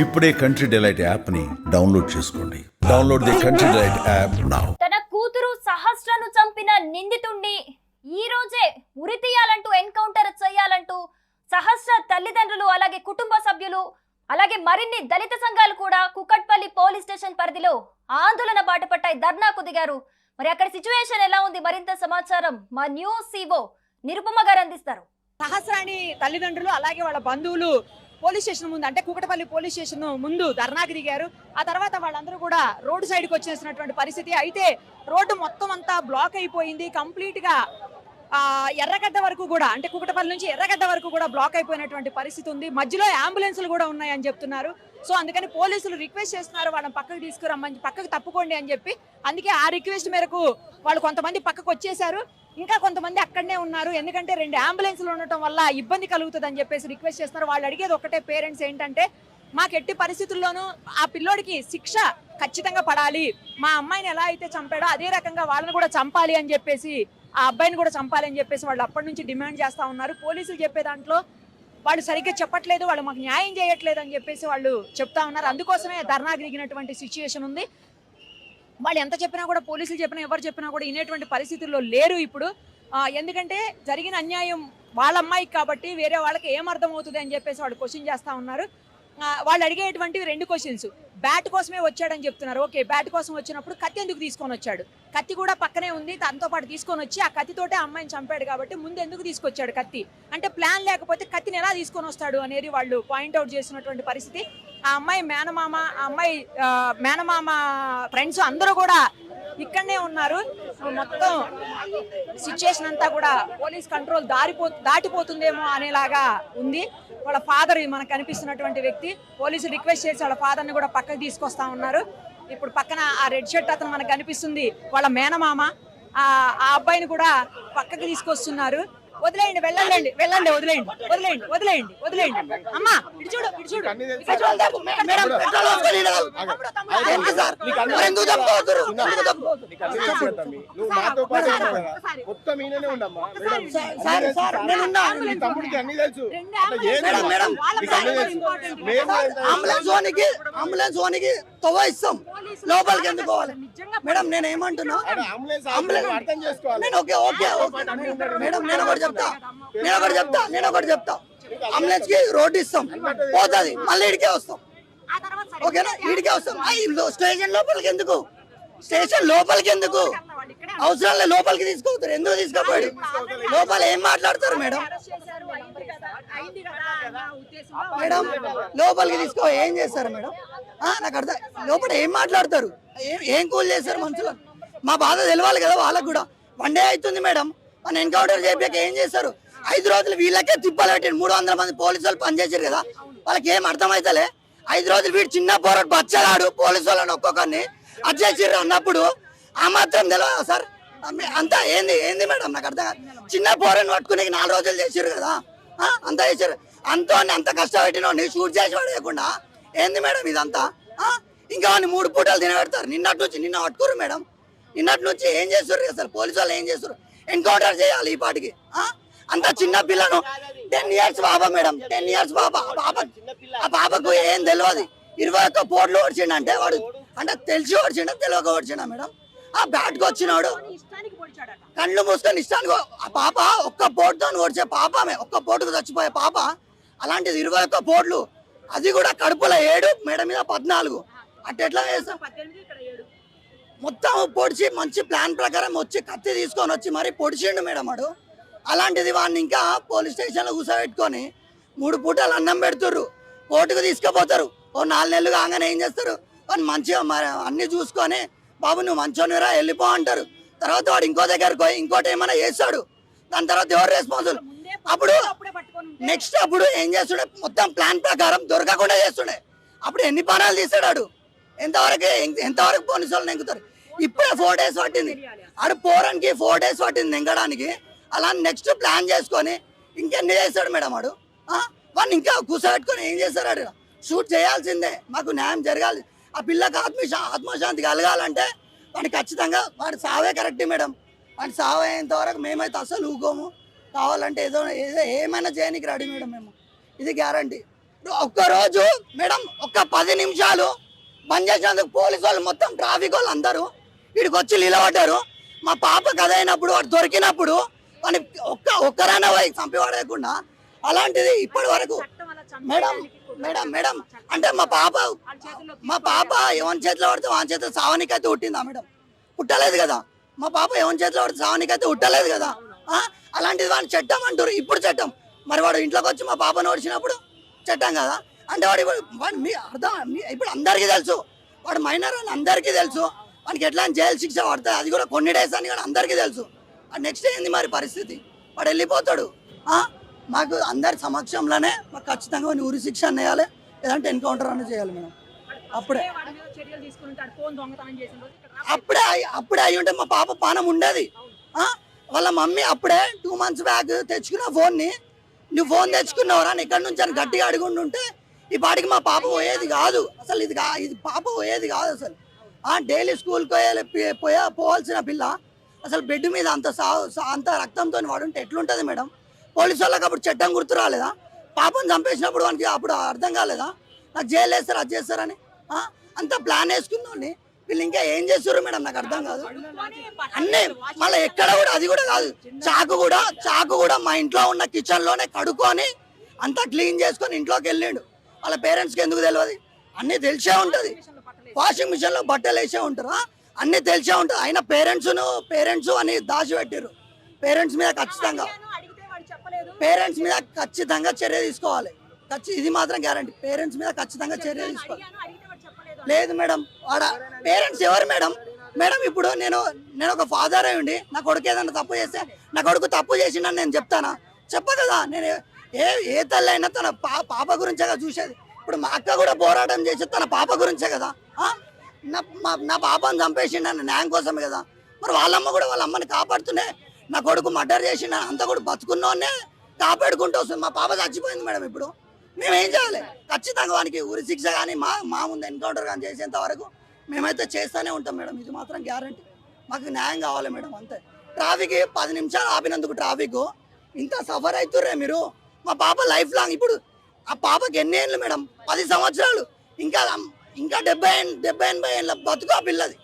ఇప్పుడే country delight app ని download చేసుకోండి. Download the country delight app now. తన కూతురు సహస్రను చంపిన నిందితుణ్ణి ఈ రోజే ఉరి తీయాలంటూ ఎన్కౌంటర్ చేయాలంటూ సహస్ర తల్లిదండ్రులు అలాగే కుటుంబ సభ్యులు అలాగే మరిన్ని దళిత సంఘాలు కూడా కుకట్పల్లి పోలీస్ స్టేషన్ పరిధిలో ఆందోళన బాటపట్టాయి, ధర్నాకు దిగారు. మరి అక్కడ సిచ్యువేషన్ ఎలా ఉంది, మరింత సమాచారం మా న్యూస్ సిఓ నిరుపమ గారు అందిస్తారు. సహస్రాని తల్లిదండ్రులు అలాగే వాళ్ళ బంధువులు పోలీస్ స్టేషన్ ముందు అంటే కుకటపల్లి పోలీస్ స్టేషన్ ముందు ధర్నాకి దిగారు. ఆ తర్వాత వాళ్ళందరూ కూడా రోడ్డు సైడ్కి వచ్చేసినటువంటి పరిస్థితి. అయితే రోడ్డు మొత్తం అంతా బ్లాక్ అయిపోయింది, కంప్లీట్ గా ఎర్రగడ్డ వరకు కూడా అంటే కుకటపల్లి నుంచి ఎర్రగడ్డ వరకు కూడా బ్లాక్ అయిపోయినటువంటి పరిస్థితి ఉంది. మధ్యలో అంబులెన్సులు కూడా ఉన్నాయని చెప్తున్నారు. సో అందుకని పోలీసులు రిక్వెస్ట్ చేస్తున్నారు వాళ్ళని పక్కకు తీసుకురమ్మని, పక్కకు తప్పుకోండి అని చెప్పి. అందుకే ఆ రిక్వెస్ట్ మేరకు వాళ్ళు కొంతమంది పక్కకు వచ్చేసారు, ఇంకా కొంతమంది అక్కడనే ఉన్నారు. ఎందుకంటే 2 అంబులెన్సులు ఉండటం వల్ల ఇబ్బంది కలుగుతుంది అని చెప్పేసి రిక్వెస్ట్ చేస్తున్నారు. వాళ్ళు అడిగేది ఒకటే, పేరెంట్స్ ఏంటంటే మాకు ఎట్టి పరిస్థితుల్లోనూ ఆ పిల్లోడికి శిక్ష ఖచ్చితంగా పడాలి, మా అమ్మాయిని ఎలా అయితే చంపాడో అదే రకంగా వాళ్ళని కూడా చంపాలి అని చెప్పేసి, ఆ అబ్బాయిని కూడా చంపాలి అని చెప్పేసి వాళ్ళు అప్పటి నుంచి డిమాండ్ చేస్తూ ఉన్నారు. పోలీసులు చెప్పే దాంట్లో వాళ్ళు సరిగ్గా చెప్పట్లేదు, వాళ్ళు మాకు న్యాయం చేయట్లేదు అని చెప్పేసి వాళ్ళు చెప్తా ఉన్నారు. అందుకోసమే ధర్నా దిగినటువంటి సిచ్యుయేషన్ ఉంది. వాళ్ళు ఎంత చెప్పినా కూడా, పోలీసులు చెప్పినా ఎవరు చెప్పినా కూడా వినేటువంటి పరిస్థితుల్లో లేరు ఇప్పుడు. ఎందుకంటే జరిగిన అన్యాయం వాళ్ళ అమ్మాయికి కాబట్టి వేరే వాళ్ళకి ఏం అర్థం అవుతుంది అని చెప్పేసి వాళ్ళు క్వశ్చన్ చేస్తూ ఉన్నారు. వాళ్ళు అడిగేటువంటివి 2 క్వశ్చన్స్. బ్యాట్ కోసమే వచ్చాడని చెప్తున్నారు. ఓకే, బ్యాట్ కోసం వచ్చినప్పుడు కత్తి ఎందుకు తీసుకొని వచ్చాడు? కత్తి కూడా పక్కనే ఉంది, తనతో పాటు తీసుకొని వచ్చి ఆ కత్తితోటే అమ్మాయిని చంపాడు కాబట్టి ముందు ఎందుకు తీసుకొచ్చాడు కత్తి? అంటే ప్లాన్ లేకపోతే కత్తిని ఎలా తీసుకొని వస్తాడు అనేది వాళ్ళు పాయింట్అవుట్ చేసినటువంటి పరిస్థితి. ఆ అమ్మాయి మేనమామ, ఆ అమ్మాయి మేనమామ ఫ్రెండ్స్ అందరూ కూడా ఇక్కడనే ఉన్నారు. మొత్తం సిచ్యుయేషన్ అంతా కూడా పోలీస్ కంట్రోల్ దాటిపోతుందేమో అనేలాగా ఉంది. వాళ్ళ ఫాదర్ మనకు కనిపిస్తున్నటువంటి వ్యక్తి, పోలీసులు రిక్వెస్ట్ చేసి వాళ్ళ ఫాదర్ని కూడా పక్కకు తీసుకొస్తా ఉన్నారు. ఇప్పుడు పక్కన ఆ రెడ్ షర్ట్ అతను మనకు కనిపిస్తుంది వాళ్ళ మేనమామ. ఆ అబ్బాయిని కూడా పక్కకు తీసుకొస్తున్నారు. వదిలేయండి, వెళ్ళండి, వెళ్ళండి, వదిలేయండి, వదిలేయండి, వదిలేయండి, వదిలేయండి. అమ్మా ఇటు చూడు, ఇటు చూడు. అంబులెన్స్ ఓనికి తవ్వ ఇస్తాం, లోపలికి ఎందుకు పోవాలి మేడం? నేను ఏమంటున్నా, మేడం నేను ఒకటి చెప్తా, అంబులెన్స్ కి రోడ్డు ఇస్తాం, పోతుంది, మళ్ళీ ఇడికే వస్తాం. ఓకేనా? ఇడికే వస్తాం. స్టేషన్ లోపలికి ఎందుకు? స్టేషన్ లోపలికి ఎందుకు అవసరం లేదు, లోపలికి తీసుకోవద్దు. ఎందుకు తీసుకోపోయాడు? లోపల ఏం మాట్లాడతారు మేడం? మేడం లోపలికి తీసుకో ఏం చేస్తారు మేడం? నాకు అర్థం, లోపల ఏం మాట్లాడతారు, ఏం కూల్ చేస్తారు మనుషులు? మా బాధ తెలవాలి కదా వాళ్ళకు కూడా. 1 డే అవుతుంది మేడం, మన ఎన్కౌంటర్ చేయక ఏం చేస్తారు? 5 రోజులు వీళ్ళకే తిప్పాలి పెట్టండి. 300 మంది పోలీసు వాళ్ళు పనిచేసారు కదా, వాళ్ళకి ఏం అర్థమైతలే. 5 రోజులు వీడు చిన్న పోరాడు బచ్చలాడు పోలీసు వాళ్ళని ఒక్కొక్కరిని అచ్చేసిర్రు అన్నప్పుడు ఆ మాత్రం తెలియదు సార్? అంతా ఏంది మేడం? నాకు అర్థం కాదు. చిన్న పోరాన్ని పట్టుకునే 4 రోజులు చేసారు కదా, అంతా చేశారు. అంత కష్టపెట్టిన షూట్ చేసి పడేయకుండా ఏంది మేడం ఇదంతా? ఇంకా 3 పూటలు తినబెడతారు. నిన్న పట్టుకోరు మేడం. నిన్నటి నుంచి ఏం చేస్తారు అసలు పోలీసు వాళ్ళు? ఏం చేస్తారు? ఎన్కౌంటర్ చేయాలి ఈ పాటికి. అంత చిన్న పిల్లను 10 years బాబా మేడం, 10 years బాబా. ఆ బాబాకు ఏం తెలియదు. 21 పోట్లు ఓడిచిండంటే వాడు అంటే తెలిసి ఓడిచిండా తెలియక ఓడిచిండా మేడం? ఆ బ్యాట్కి వచ్చినాడు కళ్ళు మూసుకొని ఇష్టానికి. ఆ పాప ఒక్క పోటుతో ఓడిచే పాపమే, ఒక్క పోటుకు చచ్చిపోయే పాప. అలాంటిది 21 పోట్లు, అది కూడా కడుపులో 7, మేడ మీద 14. అట్టెట్లా చేస్తాం? మొత్తం పొడిచి మంచి ప్లాన్ ప్రకారం వచ్చి కత్తి తీసుకొని వచ్చి మరి పొడిచిండు మేడం వాడు. అలాంటిది వాడిని ఇంకా పోలీస్ స్టేషన్లో కూర్చోబెట్టుకొని 3 పూటలు అన్నం పెడుతుర్రు, కోర్టుకు తీసుకుపోతారు. ఓ 4 నెలలు కాగానే ఏం చేస్తారు? వాడిని మంచిగా అన్ని చూసుకొని బాబు నువ్వు మంచోనిరా వెళ్ళిపో అంటారు. తర్వాత వాడు ఇంకో దగ్గరకు పోయి ఇంకోటి ఏమైనా చేస్తాడు. దాని తర్వాత ఎవరు రెస్పాన్సిబుల్? అప్పుడు నెక్స్ట్ అప్పుడు ఏం చేస్తుండే? మొత్తం ప్లాన్ ప్రకారం దొరకకుండా చేస్తుండే. అప్పుడు ఎన్ని పనాలు తీసాడు? ఎంతవరకు పోలీసు వాళ్ళు నెంగుతారు? ఇప్పుడే 4 days పట్టింది. ఆడు పోరానికి 4 days పట్టింది నెంగడానికి. అలా నెక్స్ట్ ప్లాన్ చేసుకొని ఇంకెన్ని చేస్తాడు మేడం వాడు? వాడిని ఇంకా కూర్చోబెట్టుకొని ఏం చేస్తారు? ఆడు షూట్ చేయాల్సిందే, మాకు న్యాయం జరగాలి. ఆ పిల్లకి ఆత్మశాంతి కలగాలంటే వాడిని ఖచ్చితంగా వాడి సావే కరెక్ట్ మేడం. వాడి సావు అయ్యేంత వరకు మేమైతే అసలు ఊకోము. కావాలంటే ఏదో ఏమైనా చేయడానికి రెడీ మేడం మేము, ఇది గ్యారంటీ. ఒక్కరోజు మేడం ఒక్క 10 నిమిషాలు బంద్ చేసినందుకు పోలీసు వాళ్ళు మొత్తం ట్రాఫిక్ వాళ్ళు అందరూ వీడికి వచ్చి నిలబడ్డారు. మా పాప కథ అయినప్పుడు వాడు దొరికినప్పుడు వాడిని ఒక్కరైనా పోయి చంపివాడేయకుండా, అలాంటిది ఇప్పటి వరకు మేడం మేడం మేడం అంటే మా పాప ఎవరి చేతిలో పడితే వాని చేతిలో సావనికైతే పుట్టిందా మేడం? పుట్టలేదు కదా. మా పాప ఎవరి చేతిలో పడితే సావనికైతే పుట్టలేదు కదా. అలాంటిది వాడిని చట్టం అంటారు. ఇప్పుడు చట్టం, మరి వాడు ఇంట్లోకి వచ్చి మా పాపను ఓడిచినప్పుడు చట్టం కదా. అంటే వాడు మీ అర్థం ఇప్పుడు అందరికీ తెలుసు వాడు మైనర్ అని అందరికీ తెలుసు. వానికి ఎట్లా జైలు శిక్ష పడుతుంది, అది కూడా కొన్ని డేస్ అని కూడా అందరికీ తెలుసు. నెక్స్ట్ ఏంది మరి పరిస్థితి? వాడు వెళ్ళిపోతాడు. మాకు అందరి సమక్షంలోనే మాకు ఖచ్చితంగా ఉరి శిక్ష వేయాలి, లేదంటే ఎన్కౌంటర్ అన్న చేయాలి మేడం. అప్పుడే అయి ఉంటే మా పాప పానం ఉండేది. వాళ్ళ మమ్మీ అప్పుడే 2 months బ్యాక్ తెచ్చుకున్న ఫోన్ని, నువ్వు ఫోన్ తెచ్చుకున్నావురా ఇక్కడ నుంచి అని గట్టిగా అడుగుంటుంటే ఈ పాటికి మా పాప పోయేది కాదు అసలు. ఇది పాప పోయేది కాదు అసలు. డైలీ స్కూల్కి పోవాల్సిన పిల్ల అసలు బెడ్ మీద అంత రక్తంతో వాడుంటే ఎట్లుంటుంది మేడం? పోలీసు వాళ్ళకి అప్పుడు చట్టం గుర్తు రాలేదా? పాపను చంపేసినప్పుడు వానికి అప్పుడు అర్థం కాలేదా నాకు జైలు వేస్తారు అది చేస్తారని? అంత ప్లాన్ వేసుకున్నాండి వీళ్ళు. ఇంకా ఏం చేస్తారు మేడం నాకు అర్థం కాదు. అన్నీ మళ్ళీ ఎక్కడ కూడా అది కూడా కాదు. చాకు కూడా మా ఇంట్లో ఉన్న కిచెన్ లోనే కడుక్కొని అంతా క్లీన్ చేసుకొని ఇంట్లోకి వెళ్ళిండు. వాళ్ళ పేరెంట్స్కి ఎందుకు తెలియదు? అన్నీ తెలిసే ఉంటుంది. వాషింగ్ మిషన్ లో బట్టలు వేసే ఉంటారు, అన్నీ తెలిసే ఉంటుంది. అయినా పేరెంట్స్ అని దాచిపెట్టారు. పేరెంట్స్ మీద ఖచ్చితంగా చర్య తీసుకోవాలి. ఇది మాత్రం గ్యారంటీ. పేరెంట్స్ మీద ఖచ్చితంగా చర్య తీసుకోవాలి. లేదు మేడం, పేరెంట్స్ ఎవరు మేడం? ఇప్పుడు నేను ఒక ఫాదర్ అయి ఉండి నా కొడుకు ఏదైనా తప్పు చేస్తే నా కొడుకు తప్పు చేసిండని నేను చెప్తానా? చెప్ప కదా. నేను ఏ తల్లి అయినా తన పాప గురించే కదా చూసేది. ఇప్పుడు మా అక్క కూడా పోరాటం చేసేది తన పాప గురించే కదా. నా పాపను చంపేసిండని న్యాయం కోసమే కదా. మరి వాళ్ళమ్మ కూడా వాళ్ళ అమ్మని కాపాడుతూనే నా కొడుకు మర్డర్ చేసిండ అంతా కూడా బతుకున్నోనే కాపాడుకుంటూ వస్తుంది. మా పాప చచ్చిపోయింది మేడం. ఇప్పుడు మేమేం చేయాలి? ఖచ్చితంగా వానికి ఉరి శిక్ష కానీ మా ముందు ఎన్కౌంటర్ కానీ చేసేంత వరకు మేమైతే చేస్తూనే ఉంటాం మేడం. ఇది మాత్రం గ్యారంటీ. మాకు న్యాయం కావాలి మేడం, అంతే. ట్రాఫిక్ 10 నిమిషాలు ఆపినందుకు ట్రాఫిక్ ఇంత సఫర్ అవుతుర్రే మీరు. మా పాప లైఫ్ లాంగ్, ఇప్పుడు ఆ పాపకి ఎన్ని ఏళ్ళు మేడం? 10 సంవత్సరాలు. ఇంకా 70-80 ఏళ్ళ బతుకు ఆ పిల్లది.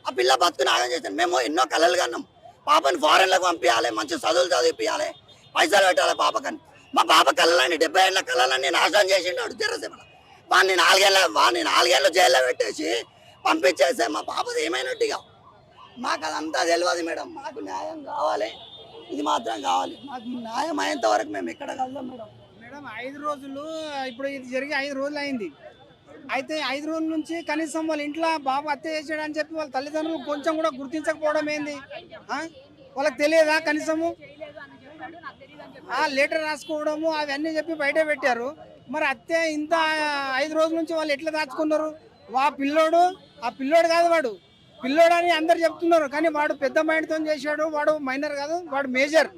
ఆ పిల్ల బతుకుని ఆగం చేశాను. మేము ఎన్నో కలలు కన్నాం. పాపని ఫారెన్లకు పంపించాలి, మంచి చదువులు చదివిపించాలి, పైసలు పెట్టాలి పాపకని. మా పాప కళలన్నీ 70 ఏళ్ళ కళలన్నీ నాశనం చేసిండు తెరసేమ. వాడిని 4 ఏళ్ళు జైల్లో పెట్టేసి పంపించేసే మా పాపది ఏమైనట్టుగా. మాకు అదంతా తెలియదు మేడం. మాకు న్యాయం కావాలి, ఇది మాత్రం కావాలి. మాకు న్యాయం అయ్యేంత వరకు మేము ఎక్కడ కలుద్దాం మేడం. 5 రోజులు ఇప్పుడు ఇది జరిగి 5 రోజులు అయింది. అయితే 5 రోజుల నుంచి కనీసం వాళ్ళ ఇంట్లో బాబు హత్య చేశాడని చెప్పి వాళ్ళ తల్లిదండ్రులు కొంచెం కూడా గుర్తించకపోవడం ఏంది? వాళ్ళకి తెలియదా కనీసము? లెటర్ రాసుకోవడము అవన్నీ చెప్పి బయట పెట్టారు. మరి హత్య ఇంత 5 రోజుల నుంచి వాళ్ళు ఎట్లా దాచుకున్నారు? ఆ పిల్లోడు కాదు, వాడు పిల్లోడు అని అందరు చెప్తున్నారు. కానీ వాడు పెద్ద మైండ్తో చేశాడు. వాడు మైనర్ కాదు, వాడు మేజర్.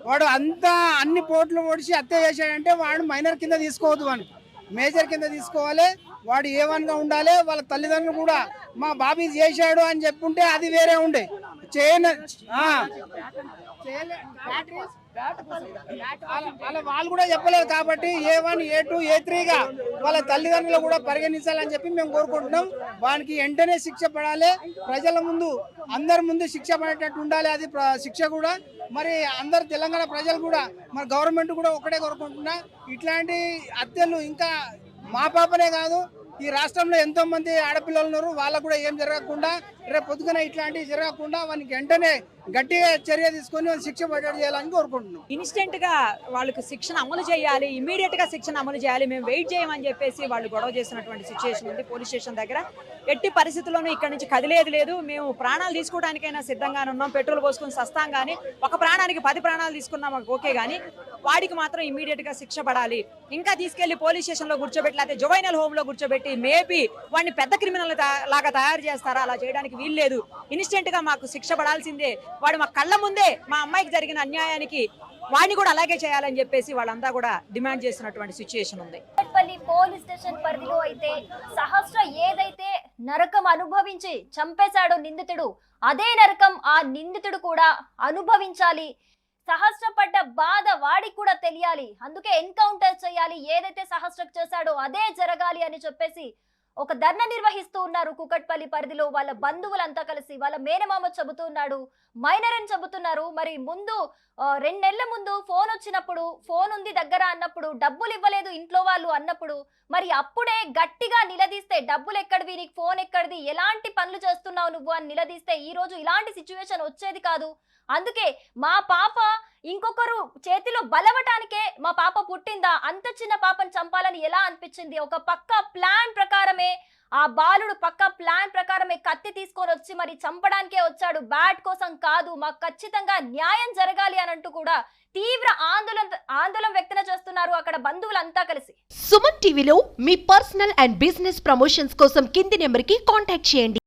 వాడు అన్ని పోట్లు ఓడిచి హత్య చేశాడంటే వాడు మైనర్ కింద తీసుకోవద్దు, వాడిని మేజర్ కింద తీసుకోవాలి. వాడు A1గా ఉండాలి. వాళ్ళ తల్లిదండ్రులు కూడా మా బాబీ చేశాడు అని చెప్పుంటే అది వేరే ఉండే. వాళ్ళు కూడా చెప్పలేదు కాబట్టి A1, A2, A3గా వాళ్ళ తల్లిదండ్రులు కూడా పరిగణించాలని చెప్పి మేము కోరుకుంటున్నాం. వానికి వెంటనే శిక్ష పడాలి. ప్రజల ముందు అందరి ముందు శిక్ష పడేటట్టు ఉండాలి. అది శిక్ష కూడా మరి అందరు తెలంగాణ ప్రజలు కూడా మరి గవర్నమెంట్ కూడా ఒకటే కోరుకుంటున్నా. ఇట్లాంటి హత్యలు ఇంకా మా పాపనే కాదు, ఈ రాష్ట్రంలో ఎంతో మంది ఆడపిల్లలు ఉన్నారు. వాళ్ళకు కూడా ఏం జరగకుండా, రేపు పొద్దున ఇట్లాంటివి జరగకుండా వానికి వెంటనే గట్టిగా చర్య తీసుకొని శిక్ష పడ్డట్టు చేయాలని కోరుకుంటున్నాం. ఇన్స్టెంట్ గా వాళ్ళకి శిక్షణ అమలు చేయాలి, ఇమీడియట్ గా శిక్షణ అమలు చేయాలి. మేము వెయిట్ చేయమని చెప్పేసి వాళ్ళు గొడవ చేసినటువంటి సిచ్యువేషన్ ఉంది పోలీస్ స్టేషన్ దగ్గర. ఎట్టి పరిస్థితుల్లోనూ ఇక్కడ నుంచి కదిలేదు లేదు. మేము ప్రాణాలు తీసుకోవడానికైనా సిద్ధంగానే ఉన్నాం. పెట్రోల్ పోసుకొని సస్తాం, కానీ ఒక ప్రాణానికి 10 ప్రాణాలు తీసుకున్నాం ఓకే, కానీ వాడికి మాత్రం ఇమీడియట్ గా శిక్ష పడాలి. ఇంకా తీసుకెళ్లి పోలీస్ స్టేషన్ లో కూర్చోబెట్టి లేకపోతే జువైనల్ హోమ్ లో కూర్చోబెట్టి మేబీ వాడిని పెద్ద క్రిమినల్ లాగా తయారు చేస్తారా? అలా చేయడానికి వీల్లేదు. ఇన్స్టెంట్ గా మాకు శిక్ష పడాల్సిందే. వాడు మా కళ్ళ ముందే మా అమ్మాయికి జరిగిన అన్యాయానికి వాడిని కూడా అలాగే చేయాలని చెప్పేసి వాళ్ళంతా కూడా డిమాండ్ చేసినటువంటి సిచ్యువేషన్ ఉంది. పోలీస్ స్టేషన్ పరిధిలో అయితే సహస్ర ఏదైతే నరకం అనుభవించి చంపేశాడో నిందితుడు, అదే నరకం ఆ నిందితుడు కూడా అనుభవించాలి. సహస్ర పడ్డ బాధ వాడికి కూడా తెలియాలి, అందుకే ఎన్కౌంటర్ చేయాలి, ఏదైతే సహస్రకు చేశాడో అదే జరగాలి అని చెప్పేసి ఒక ధర్నా నిర్వహిస్తూ ఉన్నారు కూకట్పల్లి పరిధిలో. వాళ్ళ బంధువులంతా కలిసి, వాళ్ళ మేనమామ చెబుతున్నాడు, మైనర్ అని చెబుతున్నారు. మరి ముందు 2 నెలల ముందు ఫోన్ వచ్చినప్పుడు, ఫోన్ ఉంది దగ్గర అన్నప్పుడు, డబ్బులు ఇవ్వలేదు ఇంట్లో వాళ్ళు అన్నప్పుడు, మరి అప్పుడే గట్టిగా నిలదీస్తే డబ్బులు ఎక్కడివి, నీకు ఫోన్ ఎక్కడిది, ఎలాంటి పనులు చేస్తున్నావు నువ్వు అని నిలదీస్తే ఈ రోజు ఇలాంటి సిచ్యువేషన్ వచ్చేది కాదు. అందుకే మా పాప ఇంకొకరు చేతిలో బలవటానికే మా పాప పుట్టిందా, అంత చిన్న పాపను చంపాలని ఎలా అనిపించింది? ఒక పక్క ప్లాన్ ప్రకారమే ఆ బాలుడు పక్క ప్లాన్ ప్రకారమే కత్తి తీసుకొని వచ్చి మరి చంపడానికే వచ్చాడు, బ్యాట్ కోసం కాదు, మాకు ఖచ్చితంగా న్యాయం జరగాలి అని అంటూ కూడా తీవ్ర ఆందోళన వ్యక్తం చేస్తున్నారు అక్కడ బంధువులంతా కలిసి. సుమన్ టీవీలో మీ పర్సనల్ అండ్ బిజినెస్ ప్రమోషన్స్ కోసం కింది నెంబర్కి కాంటాక్ట్ చేయండి.